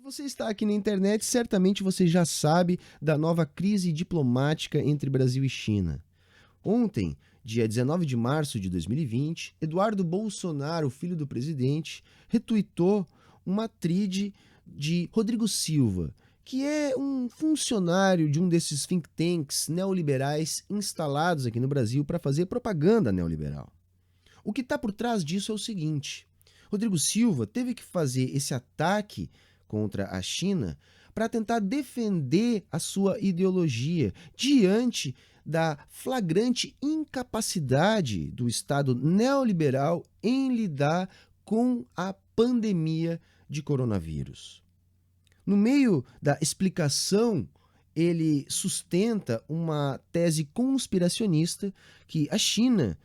você está aqui na internet, certamente você já sabe da nova crise diplomática entre Brasil e China. Ontem, dia 19 de março de 2020, Eduardo Bolsonaro, filho do presidente, retuitou uma thread de Rodrigo Silva, que é um funcionário de um desses think tanks neoliberais instalados aqui no Brasil para fazer propaganda neoliberal. O que está por trás disso é o seguinte: Rodrigo Silva teve que fazer esse ataque contra a China para tentar defender a sua ideologia diante da flagrante incapacidade do Estado neoliberal em lidar com a pandemia de coronavírus. No meio da explicação, ele sustenta uma tese conspiracionista que a China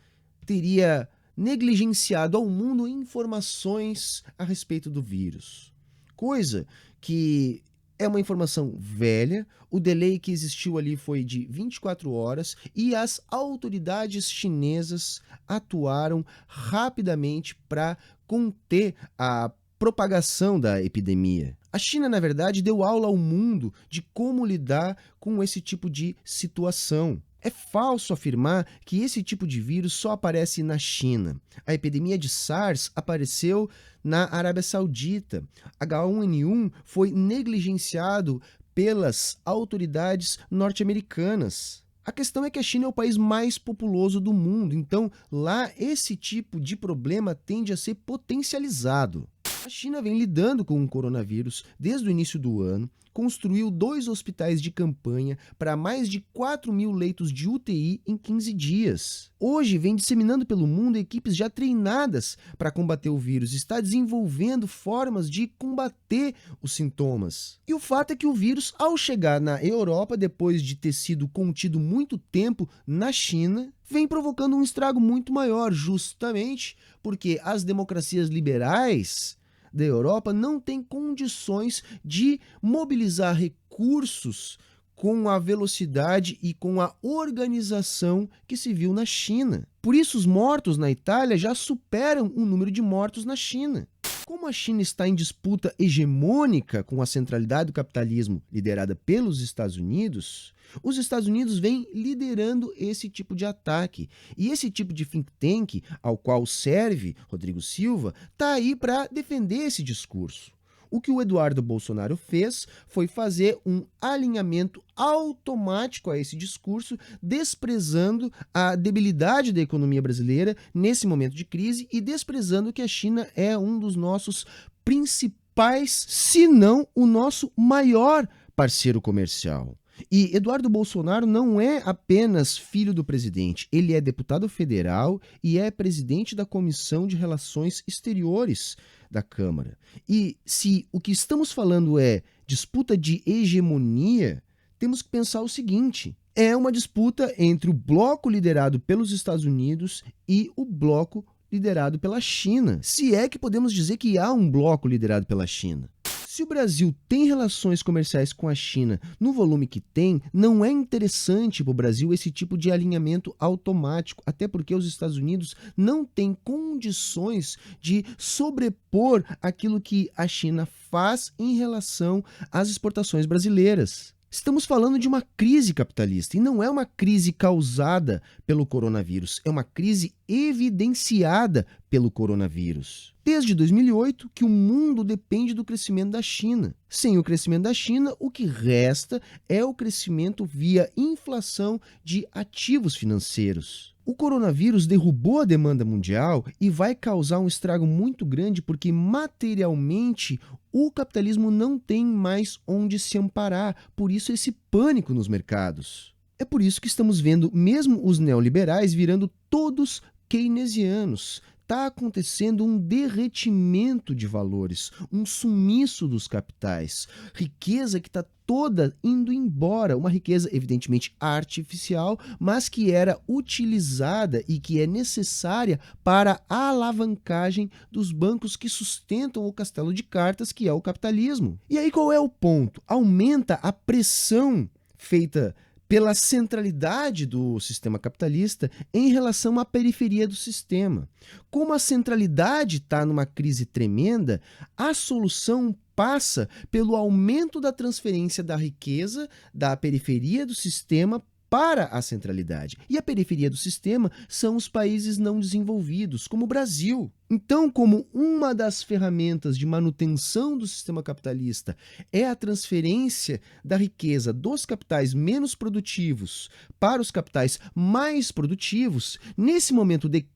teria negligenciado ao mundo informações a respeito do vírus. Coisa que é uma informação velha, o delay que existiu ali foi de 24 horas e as autoridades chinesas atuaram rapidamente para conter a propagação da epidemia. A China, na verdade, deu aula ao mundo de como lidar com esse tipo de situação. É falso afirmar que esse tipo de vírus só aparece na China. A epidemia de SARS apareceu na Arábia Saudita. H1N1 foi negligenciado pelas autoridades norte-americanas. A questão é que a China é o país mais populoso do mundo, então lá esse tipo de problema tende a ser potencializado. A China vem lidando com o coronavírus desde o início do ano, construiu 2 hospitais de campanha para mais de 4.000 leitos de UTI em 15 dias. Hoje vem disseminando pelo mundo equipes já treinadas para combater o vírus, está desenvolvendo formas de combater os sintomas. E o fato é que o vírus, ao chegar na Europa, depois de ter sido contido muito tempo na China, vem provocando um estrago muito maior, justamente porque as democracias liberais da Europa não tem condições de mobilizar recursos com a velocidade e com a organização que se viu na China. Por isso, os mortos na Itália já superam o número de mortos na China. Como a China está em disputa hegemônica com a centralidade do capitalismo liderada pelos Estados Unidos, os Estados Unidos vêm liderando esse tipo de ataque. E esse tipo de think tank, ao qual serve Rodrigo Silva, está aí para defender esse discurso. O que o Eduardo Bolsonaro fez foi fazer um alinhamento automático a esse discurso, desprezando a debilidade da economia brasileira nesse momento de crise e desprezando que a China é um dos nossos principais, se não o nosso maior parceiro comercial. E Eduardo Bolsonaro não é apenas filho do presidente, ele é deputado federal e é presidente da Comissão de Relações Exteriores da Câmara. E se o que estamos falando é disputa de hegemonia, temos que pensar o seguinte: é uma disputa entre o bloco liderado pelos Estados Unidos e o bloco liderado pela China. Se é que podemos dizer que há um bloco liderado pela China. Se o Brasil tem relações comerciais com a China no volume que tem, não é interessante para o Brasil esse tipo de alinhamento automático, até porque os Estados Unidos não têm condições de sobrepor aquilo que a China faz em relação às exportações brasileiras. Estamos falando de uma crise capitalista e não é uma crise causada pelo coronavírus, é uma crise evidenciada pelo coronavírus. Desde 2008 que o mundo depende do crescimento da China. Sem o crescimento da China, o que resta é o crescimento via inflação de ativos financeiros. O coronavírus derrubou a demanda mundial e vai causar um estrago muito grande porque materialmente o capitalismo não tem mais onde se amparar, por isso esse pânico nos mercados. É por isso que estamos vendo mesmo os neoliberais virando todos keynesianos. Está acontecendo um derretimento de valores, um sumiço dos capitais, riqueza que está toda indo embora, uma riqueza evidentemente artificial, mas que era utilizada e que é necessária para a alavancagem dos bancos que sustentam o castelo de cartas que é o capitalismo. E aí qual é o ponto? Aumenta a pressão feita pela centralidade do sistema capitalista em relação à periferia do sistema. Como a centralidade está numa crise tremenda, a solução passa pelo aumento da transferência da riqueza da periferia do sistema para a centralidade. E a periferia do sistema são os países não desenvolvidos, como o Brasil. Então, como uma das ferramentas de manutenção do sistema capitalista é a transferência da riqueza dos capitais menos produtivos para os capitais mais produtivos, nesse momento de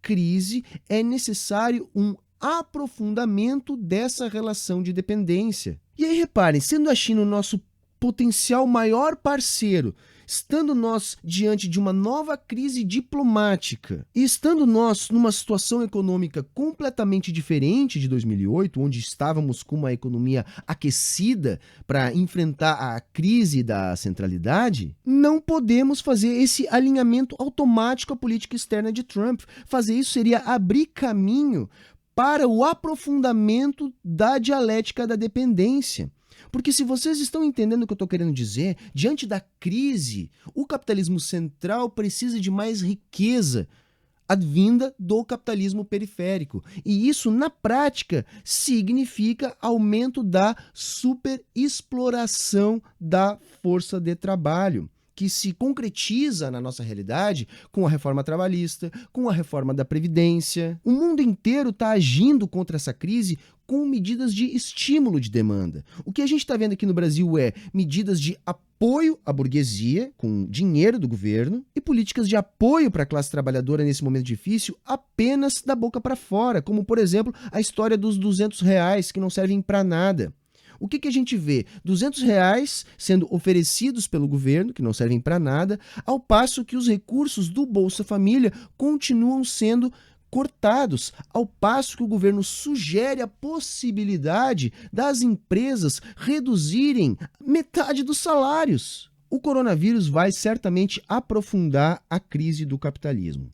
crise é necessário um aprofundamento dessa relação de dependência. E aí, reparem, sendo a China o nosso potencial maior parceiro, estando nós diante de uma nova crise diplomática e estando nós numa situação econômica completamente diferente de 2008, onde estávamos com uma economia aquecida para enfrentar a crise da centralidade, não podemos fazer esse alinhamento automático à política externa de Trump. Fazer isso seria abrir caminho para o aprofundamento da dialética da dependência. Porque se vocês estão entendendo o que eu estou querendo dizer, diante da crise, o capitalismo central precisa de mais riqueza advinda do capitalismo periférico. E isso, na prática, significa aumento da superexploração da força de trabalho, que se concretiza na nossa realidade com a reforma trabalhista, com a reforma da Previdência. O mundo inteiro está agindo contra essa crise com medidas de estímulo de demanda. O que a gente está vendo aqui no Brasil é medidas de apoio à burguesia, com dinheiro do governo, e políticas de apoio para a classe trabalhadora nesse momento difícil apenas da boca para fora, como, por exemplo, a história dos R$200 que não servem para nada. O que a gente vê? R$200 sendo oferecidos pelo governo, que não servem para nada, ao passo que os recursos do Bolsa Família continuam sendo cortados, ao passo que o governo sugere a possibilidade das empresas reduzirem metade dos salários. O coronavírus vai certamente aprofundar a crise do capitalismo.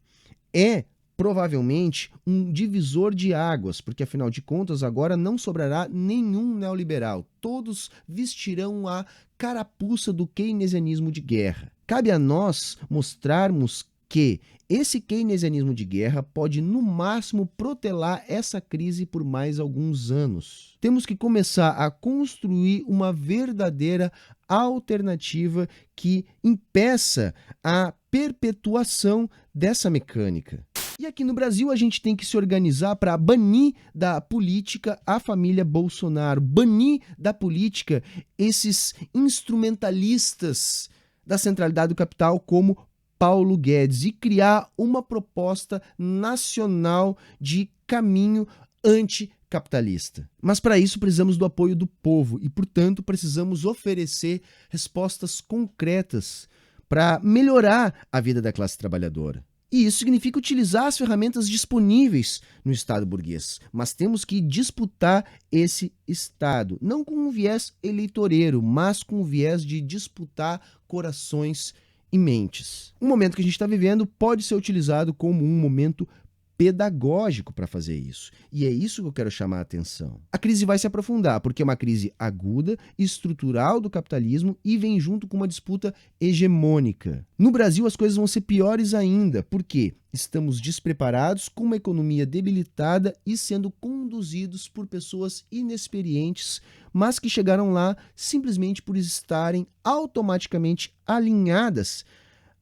É provavelmente um divisor de águas, porque afinal de contas agora não sobrará nenhum neoliberal. Todos vestirão a carapuça do keynesianismo de guerra. Cabe a nós mostrarmos que esse keynesianismo de guerra pode, no máximo, protelar essa crise por mais alguns anos. Temos que começar a construir uma verdadeira alternativa que impeça a perpetuação dessa mecânica. E aqui no Brasil a gente tem que se organizar para banir da política a família Bolsonaro, banir da política esses instrumentalistas da centralidade do capital como Paulo Guedes e criar uma proposta nacional de caminho anticapitalista. Mas para isso precisamos do apoio do povo e, portanto, precisamos oferecer respostas concretas para melhorar a vida da classe trabalhadora. E isso significa utilizar as ferramentas disponíveis no Estado burguês. Mas temos que disputar esse Estado, não com um viés eleitoreiro, mas com um viés de disputar corações e mentes. O momento que a gente está vivendo pode ser utilizado como um momento pedagógico para fazer isso. E é isso que eu quero chamar a atenção. A crise vai se aprofundar, porque é uma crise aguda, estrutural do capitalismo e vem junto com uma disputa hegemônica. No Brasil, as coisas vão ser piores ainda, porque estamos despreparados, com uma economia debilitada e sendo conduzidos por pessoas inexperientes, mas que chegaram lá simplesmente por estarem automaticamente alinhadas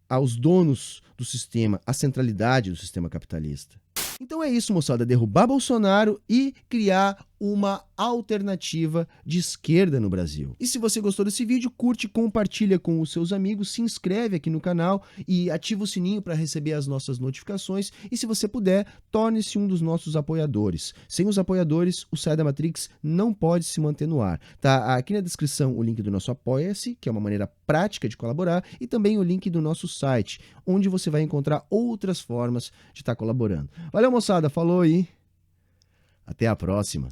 aos donos do sistema, à centralidade do sistema capitalista. Então é isso, moçada, derrubar Bolsonaro e criar uma alternativa de esquerda no Brasil. E se você gostou desse vídeo, curte, compartilha com os seus amigos, se inscreve aqui no canal e ativa o sininho para receber as nossas notificações. E se você puder, torne-se um dos nossos apoiadores. Sem os apoiadores, o Sai da Matrix não pode se manter no ar. Tá aqui na descrição o link do nosso Apoia-se, que é uma maneira prática de colaborar, e também o link do nosso site, onde você vai encontrar outras formas de estar colaborando. Valeu, moçada, falou aí, até a próxima.